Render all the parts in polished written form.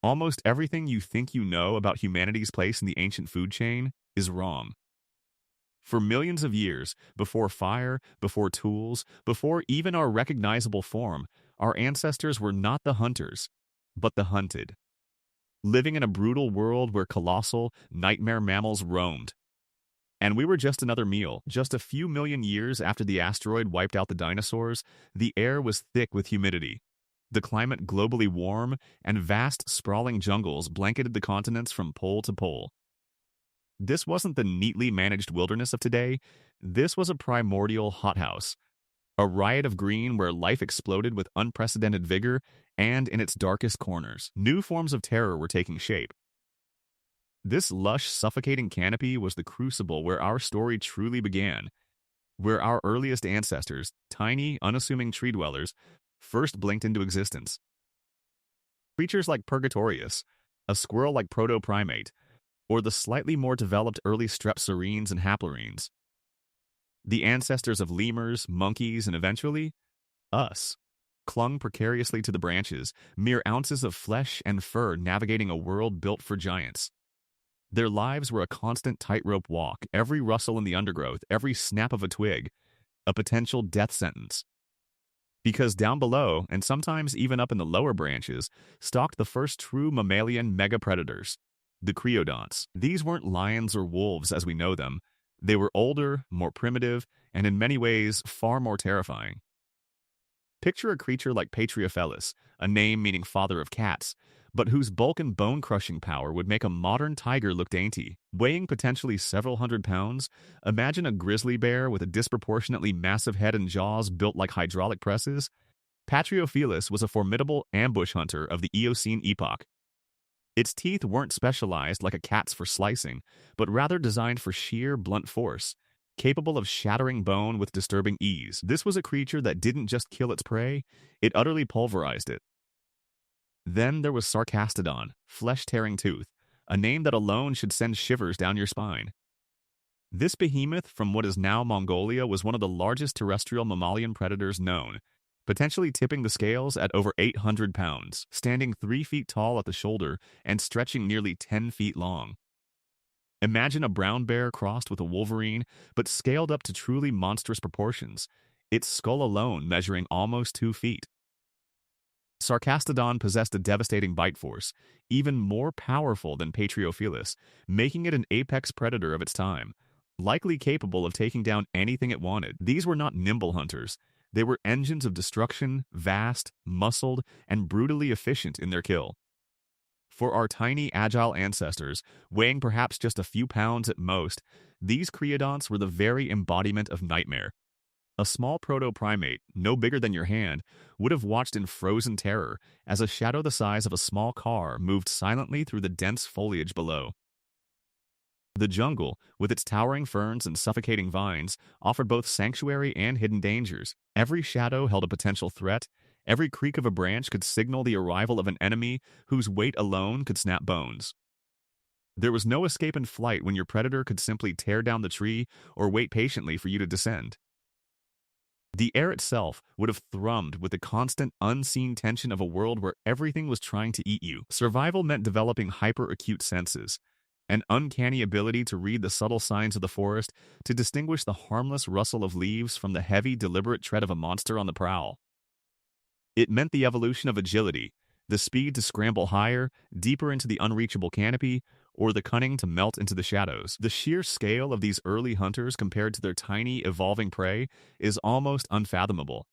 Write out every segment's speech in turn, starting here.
Almost everything you think you know about humanity's place in the ancient food chain is wrong. For millions of years, before fire, before tools, before even our recognizable form, our ancestors were not the hunters, but the hunted, living in a brutal world where colossal, nightmare mammals roamed. And we were just another meal. Just a few million years after the asteroid wiped out the dinosaurs, the air was thick with humidity. The climate globally warm, and vast, sprawling jungles blanketed the continents from pole to pole. This wasn't the neatly managed wilderness of today. This was a primordial hothouse, a riot of green where life exploded with unprecedented vigor, and in its darkest corners, new forms of terror were taking shape. This lush, suffocating canopy was the crucible where our story truly began, where our earliest ancestors, tiny, unassuming tree dwellers, first blinked into existence. Creatures like Purgatorius, a squirrel like proto-primate, or the slightly more developed early strepsirrhines and haplorhines. The ancestors of lemurs, monkeys, and eventually, us, clung precariously to the branches, mere ounces of flesh and fur navigating a world built for giants. Their lives were a constant tightrope walk, every rustle in the undergrowth, every snap of a twig, a potential death sentence. Because down below, and sometimes even up in the lower branches, stalked the first true mammalian megapredators, the creodonts. These weren't lions or wolves as we know them. They were older, more primitive, and in many ways far more terrifying. Picture a creature like Patriofelis, a name meaning father of cats, but whose bulk and bone-crushing power would make a modern tiger look dainty. Weighing potentially several hundred pounds, imagine a grizzly bear with a disproportionately massive head and jaws built like hydraulic presses. Patriofelis was a formidable ambush hunter of the Eocene epoch. Its teeth weren't specialized like a cat's for slicing, but rather designed for sheer, blunt force, capable of shattering bone with disturbing ease. This was a creature that didn't just kill its prey, it utterly pulverized it. Then there was Sarcastodon, flesh-tearing tooth, a name that alone should send shivers down your spine. This behemoth from what is now Mongolia was one of the largest terrestrial mammalian predators known, potentially tipping the scales at over 800 pounds, standing 3 feet tall at the shoulder and stretching nearly 10 feet long. Imagine a brown bear crossed with a wolverine, but scaled up to truly monstrous proportions, its skull alone measuring almost 2 feet. Sarcastodon possessed a devastating bite force, even more powerful than Patriofelis, making it an apex predator of its time, likely capable of taking down anything it wanted. These were not nimble hunters. They were engines of destruction, vast, muscled, and brutally efficient in their kill. For our tiny, agile ancestors, weighing perhaps just a few pounds at most, these creodonts were the very embodiment of nightmare. A small proto-primate, no bigger than your hand, would have watched in frozen terror as a shadow the size of a small car moved silently through the dense foliage below. The jungle, with its towering ferns and suffocating vines, offered both sanctuary and hidden dangers. Every shadow held a potential threat. Every creak of a branch could signal the arrival of an enemy whose weight alone could snap bones. There was no escape in flight when your predator could simply tear down the tree or wait patiently for you to descend. The air itself would have thrummed with the constant, unseen tension of a world where everything was trying to eat you. Survival meant developing hyper-acute senses, an uncanny ability to read the subtle signs of the forest, to distinguish the harmless rustle of leaves from the heavy, deliberate tread of a monster on the prowl. It meant the evolution of agility, the speed to scramble higher, deeper into the unreachable canopy, or the cunning to melt into the shadows. The sheer scale of these early hunters compared to their tiny, evolving prey is almost unfathomable.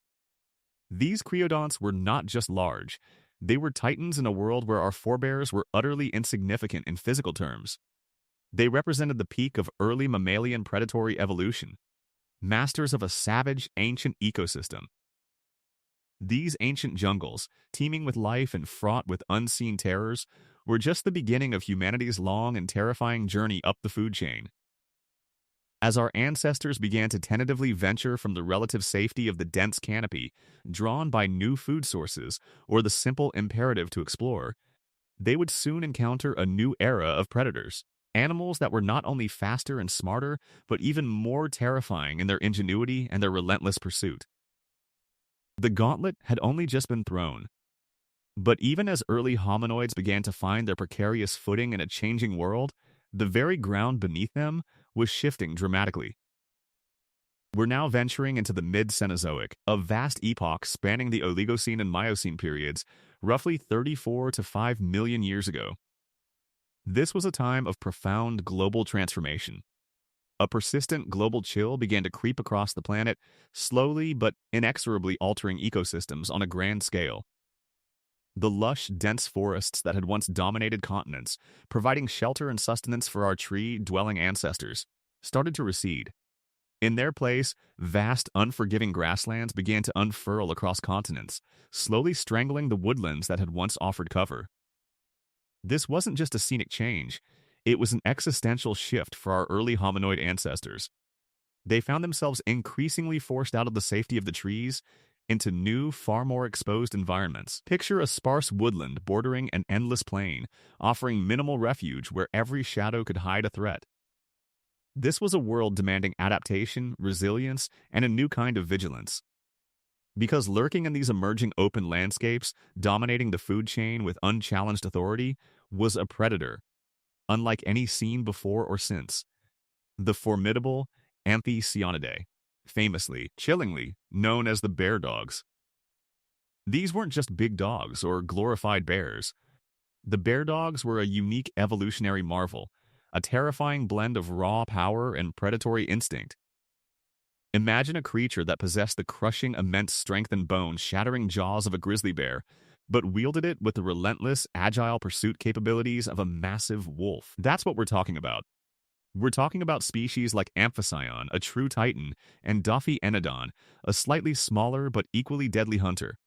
These creodonts were not just large. They were titans in a world where our forebears were utterly insignificant in physical terms. They represented the peak of early mammalian predatory evolution, masters of a savage, ancient ecosystem. These ancient jungles, teeming with life and fraught with unseen terrors, were just the beginning of humanity's long and terrifying journey up the food chain. As our ancestors began to tentatively venture from the relative safety of the dense canopy, drawn by new food sources or the simple imperative to explore, they would soon encounter a new era of predators, animals that were not only faster and smarter, but even more terrifying in their ingenuity and their relentless pursuit. The gauntlet had only just been thrown. But even as early hominoids began to find their precarious footing in a changing world, the very ground beneath them was shifting dramatically. We're now venturing into the mid-Cenozoic, a vast epoch spanning the Oligocene and Miocene periods, roughly 34 to 5 million years ago. This was a time of profound global transformation. A persistent global chill began to creep across the planet, slowly but inexorably altering ecosystems on a grand scale. The lush, dense forests that had once dominated continents, providing shelter and sustenance for our tree-dwelling ancestors, started to recede. In their place, vast, unforgiving grasslands began to unfurl across continents, slowly strangling the woodlands that had once offered cover. This wasn't just a scenic change, it was an existential shift for our early hominoid ancestors. They found themselves increasingly forced out of the safety of the trees into new, far more exposed environments. Picture a sparse woodland bordering an endless plain, offering minimal refuge where every shadow could hide a threat. This was a world demanding adaptation, resilience, and a new kind of vigilance. Because lurking in these emerging open landscapes, dominating the food chain with unchallenged authority, was a predator, unlike any seen before or since. The formidable Anthycionidae, famously, chillingly, known as the bear dogs. These weren't just big dogs or glorified bears. The bear dogs were a unique evolutionary marvel, a terrifying blend of raw power and predatory instinct. Imagine a creature that possessed the crushing immense strength and bone-shattering jaws of a grizzly bear, but wielded it with the relentless, agile pursuit capabilities of a massive wolf. That's what we're talking about. We're talking about species like Amphision, a true titan, and Enodon, a slightly smaller but equally deadly hunter.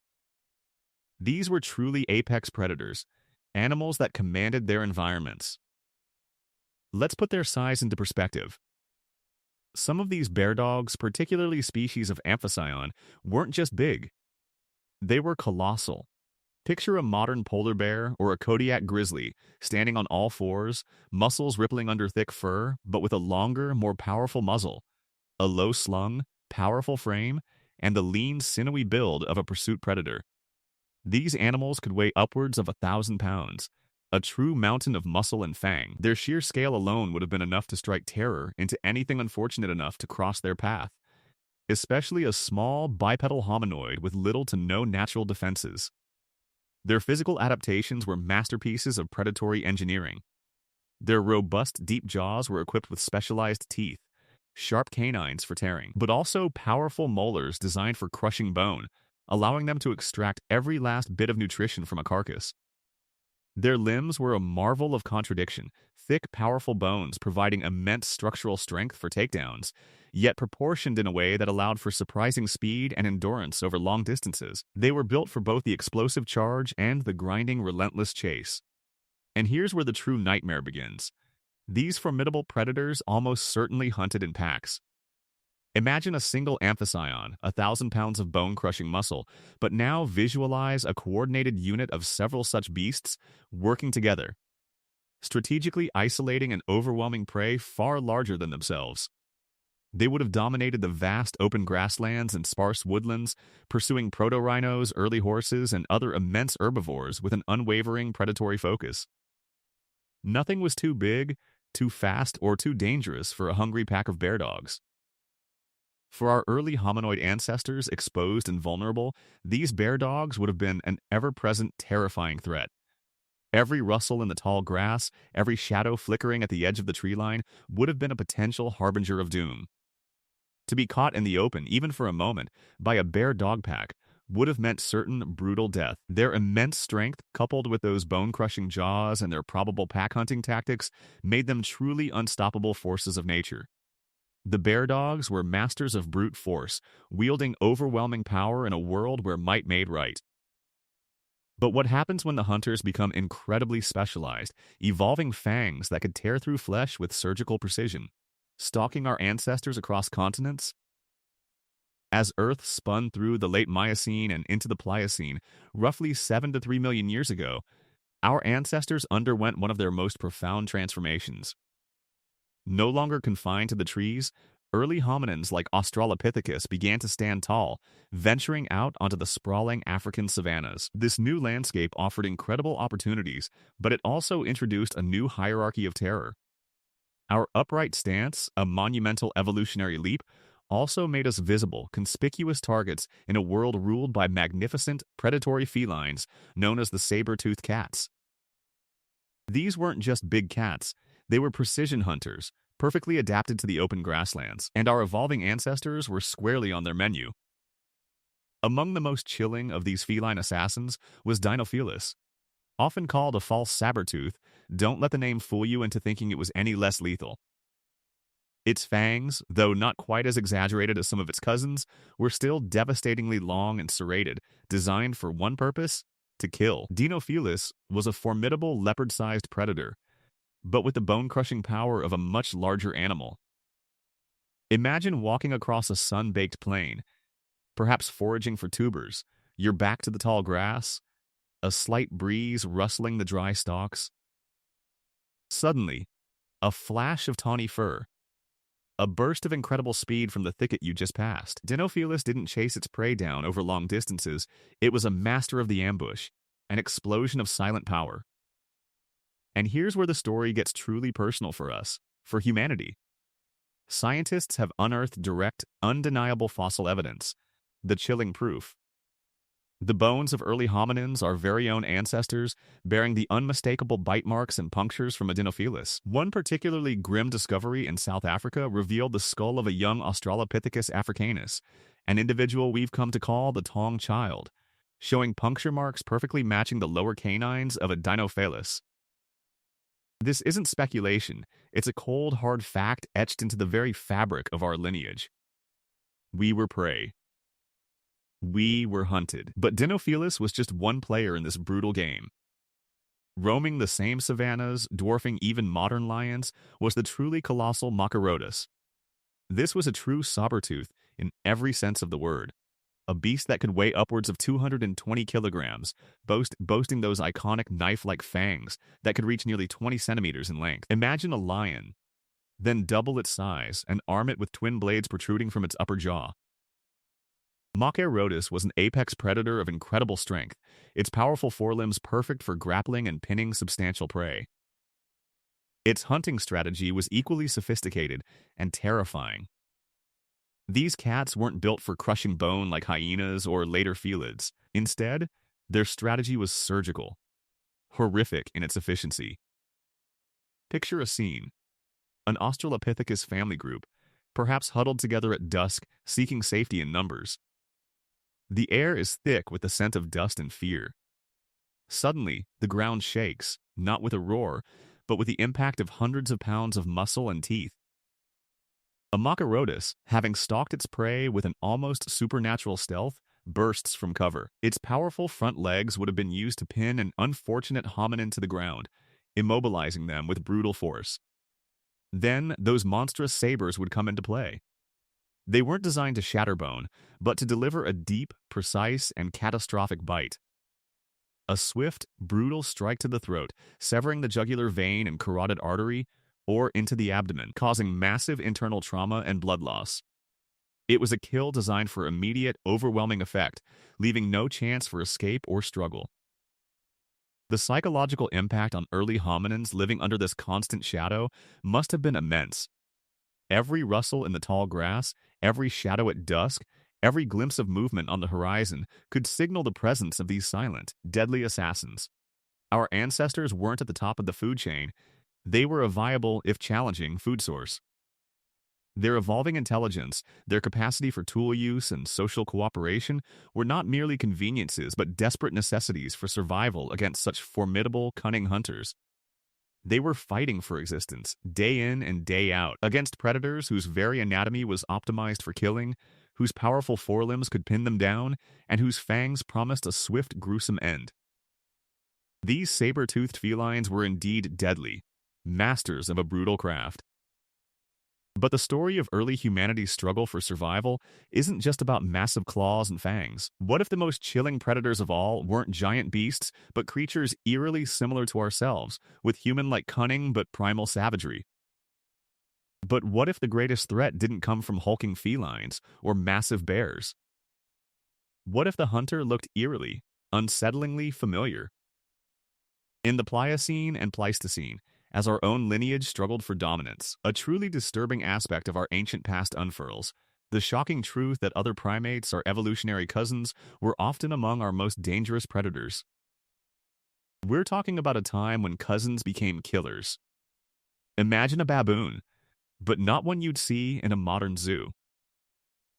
These were truly apex predators, animals that commanded their environments. Let's put their size into perspective. Some of these bear dogs, particularly species of Amphision, weren't just big. They were colossal. Picture a modern polar bear or a Kodiak grizzly standing on all fours, muscles rippling under thick fur, but with a longer, more powerful muzzle, a low-slung, powerful frame, and the lean, sinewy build of a pursuit predator. These animals could weigh upwards of 1,000 pounds, a true mountain of muscle and fang. Their sheer scale alone would have been enough to strike terror into anything unfortunate enough to cross their path, especially a small, bipedal hominoid with little to no natural defenses. Their physical adaptations were masterpieces of predatory engineering. Their robust, deep jaws were equipped with specialized teeth, sharp canines for tearing, but also powerful molars designed for crushing bone, allowing them to extract every last bit of nutrition from a carcass. Their limbs were a marvel of contradiction, thick, powerful bones providing immense structural strength for takedowns, yet proportioned in a way that allowed for surprising speed and endurance over long distances. They were built for both the explosive charge and the grinding, relentless chase. And here's where the true nightmare begins. These formidable predators almost certainly hunted in packs. Imagine a single Amphision, 1,000 pounds of bone-crushing muscle, but now visualize a coordinated unit of several such beasts working together, strategically isolating an overwhelming prey far larger than themselves. They would have dominated the vast open grasslands and sparse woodlands, pursuing proto-rhinos, early horses, and other immense herbivores with an unwavering predatory focus. Nothing was too big, too fast, or too dangerous for a hungry pack of bear dogs. For our early hominoid ancestors, exposed and vulnerable, these bear dogs would have been an ever-present, terrifying threat. Every rustle in the tall grass, every shadow flickering at the edge of the tree line would have been a potential harbinger of doom. To be caught in the open, even for a moment, by a bear dog pack would have meant certain brutal death. Their immense strength, coupled with those bone-crushing jaws and their probable pack-hunting tactics, made them truly unstoppable forces of nature. The bear dogs were masters of brute force, wielding overwhelming power in a world where might made right. But what happens when the hunters become incredibly specialized, evolving fangs that could tear through flesh with surgical precision, stalking our ancestors across continents? As Earth spun through the late Miocene and into the Pliocene, roughly 7 to 3 million years ago, our ancestors underwent one of their most profound transformations. No longer confined to the trees, Early hominins like Australopithecus began to stand tall, venturing out onto the sprawling African savannas. This new landscape offered incredible opportunities, but it also introduced a new hierarchy of terror. Our upright stance, a monumental evolutionary leap, also made us visible, conspicuous targets in a world ruled by magnificent, predatory felines known as the saber-toothed cats. These weren't just big cats, they were precision hunters, perfectly adapted to the open grasslands, and our evolving ancestors were squarely on their menu. Among the most chilling of these feline assassins was Dinofelis. Often called a false saber-tooth, don't let the name fool you into thinking it was any less lethal. Its fangs, though not quite as exaggerated as some of its cousins, were still devastatingly long and serrated, designed for one purpose: to kill. Dinofelis was a formidable leopard-sized predator, but with the bone-crushing power of a much larger animal. Imagine walking across a sun-baked plain, perhaps foraging for tubers, your back to the tall grass, a slight breeze rustling the dry stalks. Suddenly, a flash of tawny fur, a burst of incredible speed from the thicket you just passed. Dinofelis didn't chase its prey down over long distances, it was a master of the ambush, an explosion of silent power. And here's where the story gets truly personal for us, for humanity. Scientists have unearthed direct, undeniable fossil evidence, the chilling proof. The bones of early hominins, our very own ancestors, bearing the unmistakable bite marks and punctures from a Dinofelis. One particularly grim discovery in South Africa revealed the skull of a young Australopithecus africanus, an individual we've come to call the Tong Child, showing puncture marks perfectly matching the lower canines of a Dinofelis. This isn't speculation, it's a cold, hard fact etched into the very fabric of our lineage. We were prey. We were hunted. But Dinofelis was just one player in this brutal game. Roaming the same savannas, dwarfing even modern lions, was the truly colossal Machairodus. This was a true saber-tooth in every sense of the word. A beast that could weigh upwards of 220 kilograms, boasting those iconic knife-like fangs that could reach nearly 20 centimeters in length. Imagine a lion, then double its size and arm it with twin blades protruding from its upper jaw. Machairodus was an apex predator of incredible strength, its powerful forelimbs perfect for grappling and pinning substantial prey. Its hunting strategy was equally sophisticated and terrifying. These cats weren't built for crushing bone like hyenas or later felids. Instead, their strategy was surgical, horrific in its efficiency. Picture a scene. An Australopithecus family group, perhaps huddled together at dusk, seeking safety in numbers. The air is thick with the scent of dust and fear. Suddenly, the ground shakes, not with a roar, but with the impact of hundreds of pounds of muscle and teeth. A Machairodus, having stalked its prey with an almost supernatural stealth, bursts from cover. Its powerful front legs would have been used to pin an unfortunate hominin to the ground, immobilizing them with brutal force. Then, those monstrous sabers would come into play. They weren't designed to shatter bone, but to deliver a deep, precise, and catastrophic bite. A swift, brutal strike to the throat, severing the jugular vein and carotid artery, or into the abdomen, causing massive internal trauma and blood loss. It was a kill designed for immediate, overwhelming effect, leaving no chance for escape or struggle. The psychological impact on early hominins living under this constant shadow must have been immense. Every rustle in the tall grass, every shadow at dusk, every glimpse of movement on the horizon could signal the presence of these silent, deadly assassins. Our ancestors weren't at the top of the food chain. They were a viable, if challenging, food source. Their evolving intelligence, their capacity for tool use and social cooperation were not merely conveniences but desperate necessities for survival against such formidable, cunning hunters. They were fighting for existence, day in and day out, against predators whose very anatomy was optimized for killing, whose powerful forelimbs could pin them down, and whose fangs promised a swift, gruesome end. These saber-toothed felines were indeed deadly, masters of a brutal craft. But the story of early humanity's struggle for survival isn't just about massive claws and fangs. What if the most chilling predators of all weren't giant beasts, but creatures eerily similar to ourselves, with human-like cunning but primal savagery? But what if the greatest threat didn't come from hulking felines or massive bears? What if the hunter looked eerily, unsettlingly familiar? In the Pliocene and Pleistocene, as our own lineage struggled for dominance, a truly disturbing aspect of our ancient past unfurls. The shocking truth that other primates, our evolutionary cousins, were often among our most dangerous predators. We're talking about a time when cousins became killers. Imagine a baboon, but not one you'd see in a modern zoo.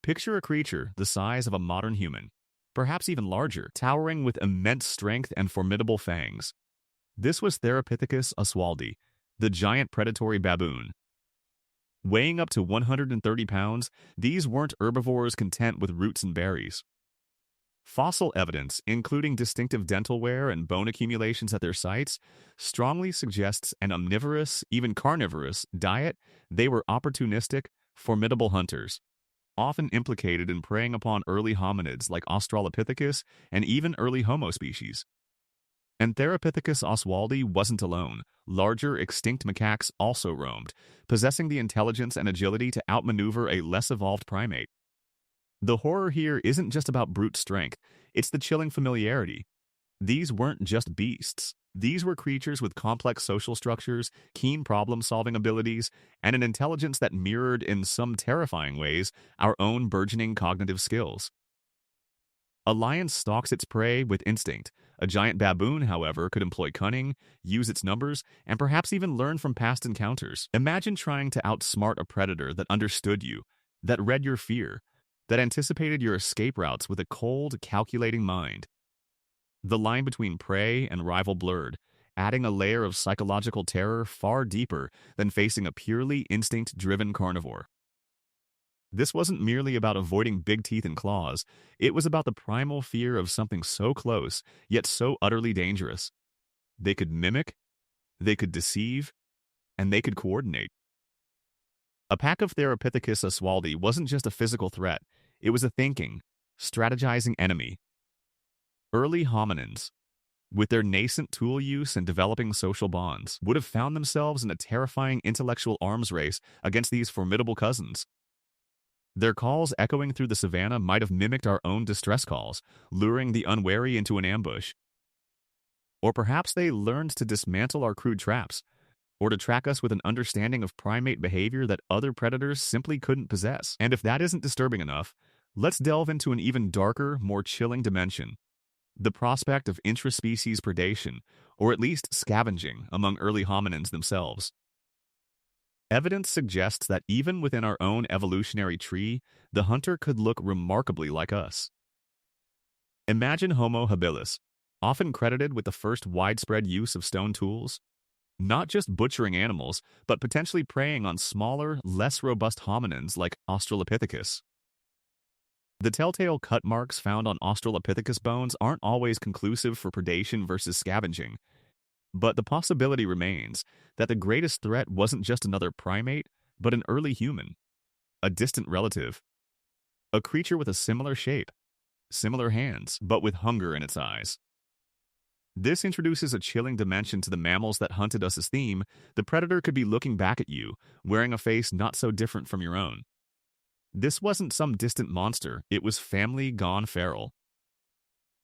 Picture a creature the size of a modern human, perhaps even larger, towering with immense strength and formidable fangs. This was Therapithecus oswaldi, the giant predatory baboon. Weighing up to 130 pounds, these weren't herbivores content with roots and berries. Fossil evidence, including distinctive dental wear and bone accumulations at their sites, strongly suggests an omnivorous, even carnivorous, diet. They were opportunistic, formidable hunters, often implicated in preying upon early hominids like Australopithecus and even early Homo species. And Therapithecus oswaldi wasn't alone. Larger, extinct macaques also roamed, possessing the intelligence and agility to outmaneuver a less evolved primate. The horror here isn't just about brute strength, it's the chilling familiarity. These weren't just beasts. These were creatures with complex social structures, keen problem-solving abilities, and an intelligence that mirrored, in some terrifying ways, our own burgeoning cognitive skills. A lion stalks its prey with instinct. A giant baboon, however, could employ cunning, use its numbers, and perhaps even learn from past encounters. Imagine trying to outsmart a predator that understood you, that read your fear, that anticipated your escape routes with a cold, calculating mind. The line between prey and rival blurred, adding a layer of psychological terror far deeper than facing a purely instinct-driven carnivore. This wasn't merely about avoiding big teeth and claws, it was about the primal fear of something so close, yet so utterly dangerous. They could mimic, they could deceive, and they could coordinate. A pack of Therapithecus oswaldi wasn't just a physical threat, it was a thinking, strategizing enemy. Early hominins, with their nascent tool use and developing social bonds, would have found themselves in a terrifying intellectual arms race against these formidable cousins. Their calls echoing through the savannah might have mimicked our own distress calls, luring the unwary into an ambush. Or perhaps they learned to dismantle our crude traps, or to track us with an understanding of primate behavior that other predators simply couldn't possess. And if that isn't disturbing enough, let's delve into an even darker, more chilling dimension: the prospect of intraspecies predation, or at least scavenging, among early hominins themselves. Evidence suggests that even within our own evolutionary tree, the hunter could look remarkably like us. Imagine Homo habilis, often credited with the first widespread use of stone tools, not just butchering animals, but potentially preying on smaller, less robust hominins like Australopithecus. The telltale cut marks found on Australopithecus bones aren't always conclusive for predation versus scavenging, but the possibility remains that the greatest threat wasn't just another primate, but an early human, a distant relative, a creature with a similar shape, similar hands, but with hunger in its eyes. This introduces a chilling dimension to the mammals that hunted us as theme. The predator could be looking back at you, wearing a face not so different from your own. This wasn't some distant monster, it was family gone feral.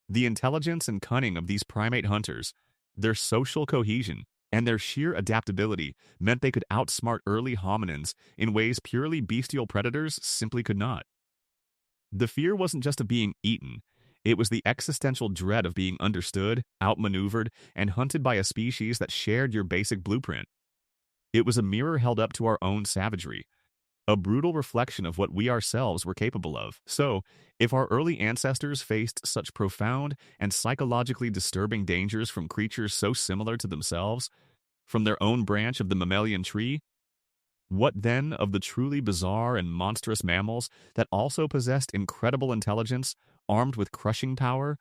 The intelligence and cunning of these primate hunters, their social cohesion, and their sheer adaptability meant they could outsmart early hominins in ways purely bestial predators simply could not. The fear wasn't just of being eaten, it was the existential dread of being understood, outmaneuvered, and hunted by a species that shared your basic blueprint. It was a mirror held up to our own savagery, a brutal reflection of what we ourselves were capable of. So, if our early ancestors faced such profound and psychologically disturbing dangers from creatures so similar to themselves, from their own branch of the mammalian tree, what then of the truly bizarre and monstrous mammals that also possessed incredible intelligence, armed with crushing power,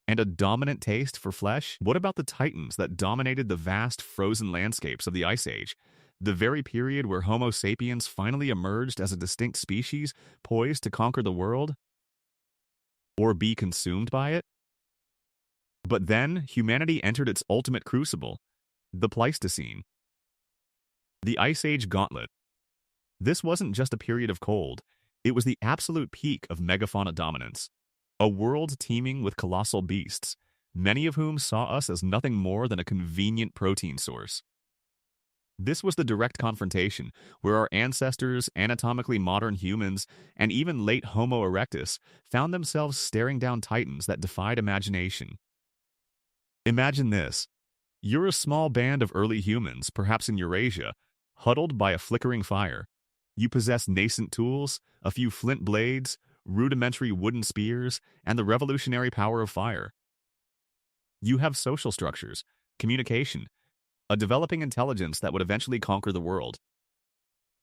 and a dominant taste for flesh? What about the titans that dominated the vast frozen landscapes of the Ice Age, the very period where Homo sapiens finally emerged as a distinct species poised to conquer the world? Or be consumed by it? But then, humanity entered its ultimate crucible, the Pleistocene. The Ice Age gauntlet. This wasn't just a period of cold, it was the absolute peak of megafauna dominance. A world teeming with colossal beasts, many of whom saw us as nothing more than a convenient protein source. This was the direct confrontation where our ancestors, anatomically modern humans, and even late Homo erectus found themselves staring down titans that defied imagination. Imagine this. You're a small band of early humans, perhaps in Eurasia, huddled by a flickering fire. You possess nascent tools, a few flint blades, rudimentary wooden spears, and the revolutionary power of fire. You have social structures, communication, a developing intelligence that would eventually conquer the world.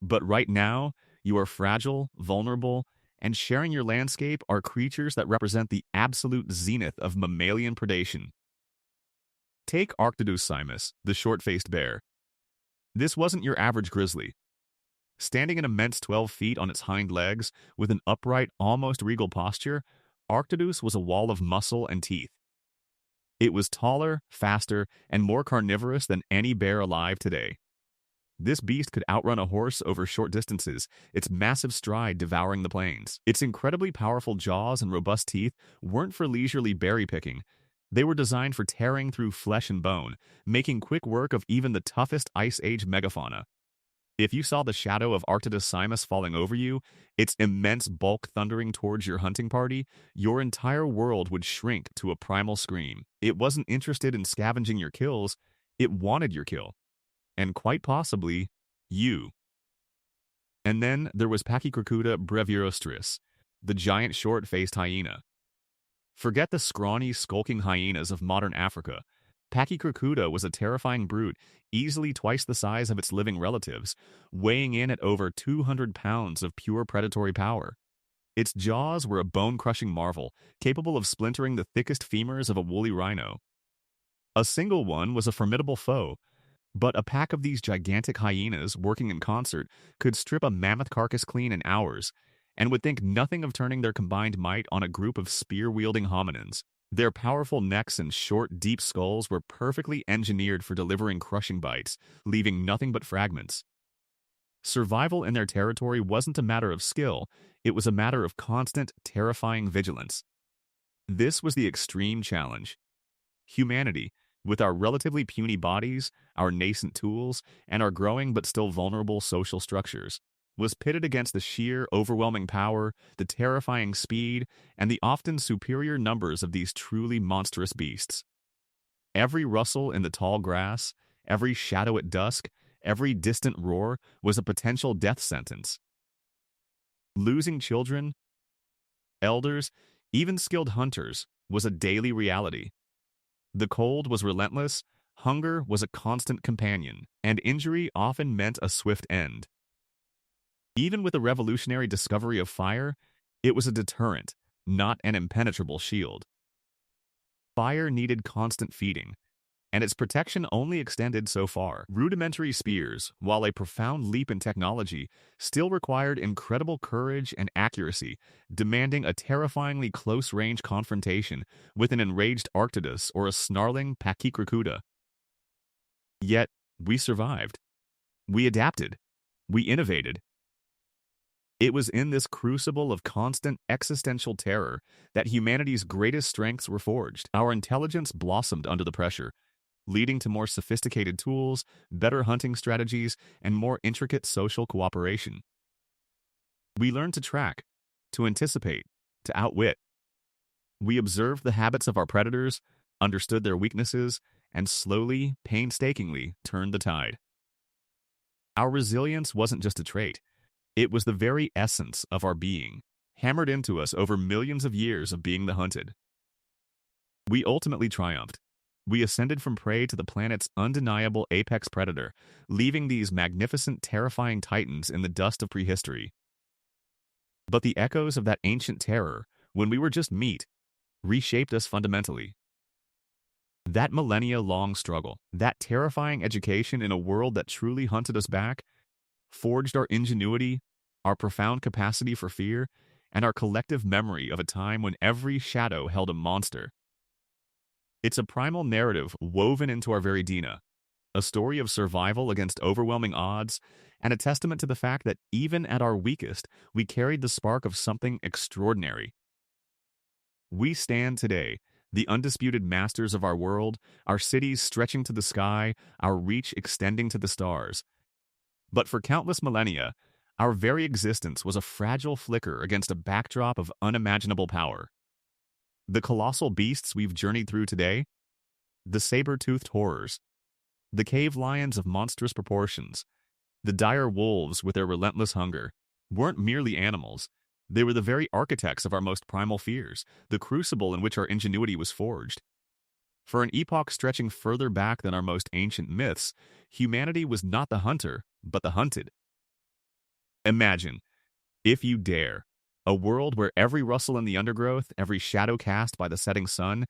But right now, you are fragile, vulnerable, and sharing your landscape are creatures that represent the absolute zenith of mammalian predation. Take Arctodus, the short-faced bear. This wasn't your average grizzly. Standing an immense 12 feet on its hind legs, with an upright, almost regal posture, Arctodus was a wall of muscle and teeth. It was taller, faster, and more carnivorous than any bear alive today. This beast could outrun a horse over short distances, its massive stride devouring the plains. Its incredibly powerful jaws and robust teeth weren't for leisurely berry picking. They were designed for tearing through flesh and bone, making quick work of even the toughest Ice Age megafauna. If you saw the shadow of Arctodus falling over you, its immense bulk thundering towards your hunting party, your entire world would shrink to a primal scream. It wasn't interested in scavenging your kills, it wanted your kill. And quite possibly, you. And then there was Pachycracuta brevirostris, the giant short-faced hyena. Forget the scrawny, skulking hyenas of modern Africa. Pachycracuta was a terrifying brute, easily twice the size of its living relatives, weighing in at over 200 pounds of pure predatory power. Its jaws were a bone-crushing marvel, capable of splintering the thickest femurs of a woolly rhino. A single one was a formidable foe, but a pack of these gigantic hyenas working in concert could strip a mammoth carcass clean in hours, and would think nothing of turning their combined might on a group of spear-wielding hominins. Their powerful necks and short, deep skulls were perfectly engineered for delivering crushing bites, leaving nothing but fragments. Survival in their territory wasn't a matter of skill, it was a matter of constant, terrifying vigilance. This was the extreme challenge. Humanity, with our relatively puny bodies, our nascent tools, and our growing but still vulnerable social structures, was pitted against the sheer, overwhelming power, the terrifying speed, and the often superior numbers of these truly monstrous beasts. Every rustle in the tall grass, every shadow at dusk, every distant roar was a potential death sentence. Losing children, elders, even skilled hunters was a daily reality. The cold was relentless, hunger was a constant companion, and injury often meant a swift end. Even with the revolutionary discovery of fire, it was a deterrent, not an impenetrable shield. Fire needed constant feeding, and its protection only extended so far. Rudimentary spears, while a profound leap in technology, still required incredible courage and accuracy, demanding a terrifyingly close-range confrontation with an enraged Arctodus or a snarling Pachycracuta. Yet, we survived. We adapted. We innovated. It was in this crucible of constant existential terror that humanity's greatest strengths were forged. Our intelligence blossomed under the pressure, leading to more sophisticated tools, better hunting strategies, and more intricate social cooperation. We learned to track, to anticipate, to outwit. We observed the habits of our predators, understood their weaknesses, and slowly, painstakingly turned the tide. Our resilience wasn't just a trait. It was the very essence of our being, hammered into us over millions of years of being the hunted. We ultimately triumphed. We ascended from prey to the planet's undeniable apex predator, leaving these magnificent, terrifying titans in the dust of prehistory. But the echoes of that ancient terror, when we were just meat, reshaped us fundamentally. That millennia-long struggle, that terrifying education in a world that truly hunted us back, forged our ingenuity, our profound capacity for fear, and our collective memory of a time when every shadow held a monster. It's a primal narrative woven into our very DNA, a story of survival against overwhelming odds, and a testament to the fact that even at our weakest, we carried the spark of something extraordinary. We stand today, the undisputed masters of our world, our cities stretching to the sky, our reach extending to the stars. But for countless millennia, our very existence was a fragile flicker against a backdrop of unimaginable power. The colossal beasts we've journeyed through today, the saber-toothed horrors, the cave lions of monstrous proportions, the dire wolves with their relentless hunger, weren't merely animals. They were the very architects of our most primal fears, the crucible in which our ingenuity was forged. For an epoch stretching further back than our most ancient myths, humanity was not the hunter, but the hunted. Imagine, if you dare, a world where every rustle in the undergrowth, every shadow cast by the setting sun,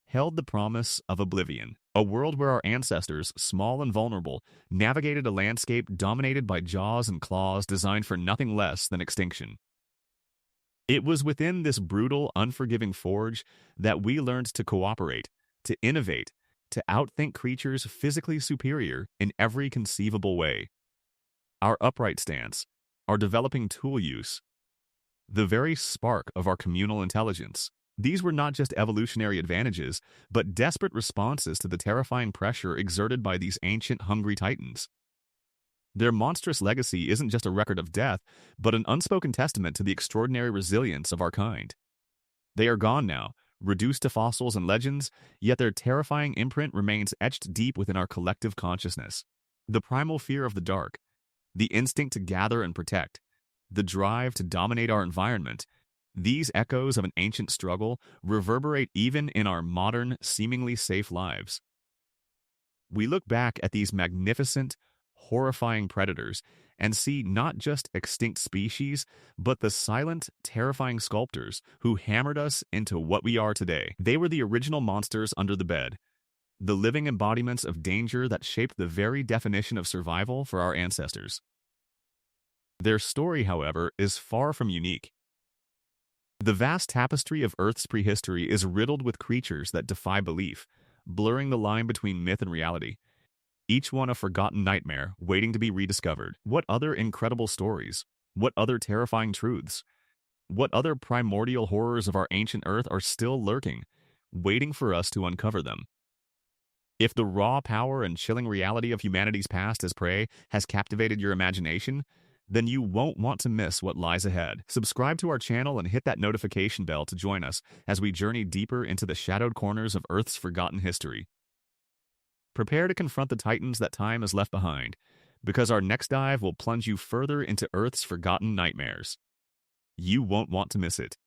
held the promise of oblivion. A world where our ancestors, small and vulnerable, navigated a landscape dominated by jaws and claws designed for nothing less than extinction. It was within this brutal, unforgiving forge that we learned to cooperate, to innovate, to outthink creatures physically superior in every conceivable way. Our upright stance, our developing tool use, the very spark of our communal intelligence. These were not just evolutionary advantages, but desperate responses to the terrifying pressure exerted by these ancient, hungry titans. Their monstrous legacy isn't just a record of death, but an unspoken testament to the extraordinary resilience of our kind. They are gone now, reduced to fossils and legends, yet their terrifying imprint remains etched deep within our collective consciousness. The primal fear of the dark, the instinct to gather and protect, the drive to dominate our environment, these echoes of an ancient struggle reverberate even in our modern, seemingly safe lives. We look back at these magnificent, horrifying predators and see not just extinct species, but the silent, terrifying sculptors who hammered us into what we are today. They were the original monsters under the bed, the living embodiments of danger that shaped the very definition of survival for our ancestors. Their story, however, is far from unique. The vast tapestry of Earth's prehistory is riddled with creatures that defy belief, blurring the line between myth and reality. Each one a forgotten nightmare, waiting to be rediscovered. What other incredible stories? What other terrifying truths? What other primordial horrors of our ancient Earth are still lurking, waiting for us to uncover them? If the raw power and chilling reality of humanity's past as prey has captivated your imagination, then you won't want to miss what lies ahead. Subscribe to our channel and hit that notification bell to join us as we journey deeper into the shadowed corners of Earth's forgotten history. Prepare to confront the titans that time has left behind, because our next dive will plunge you further into Earth's forgotten nightmares. You won't want to miss it.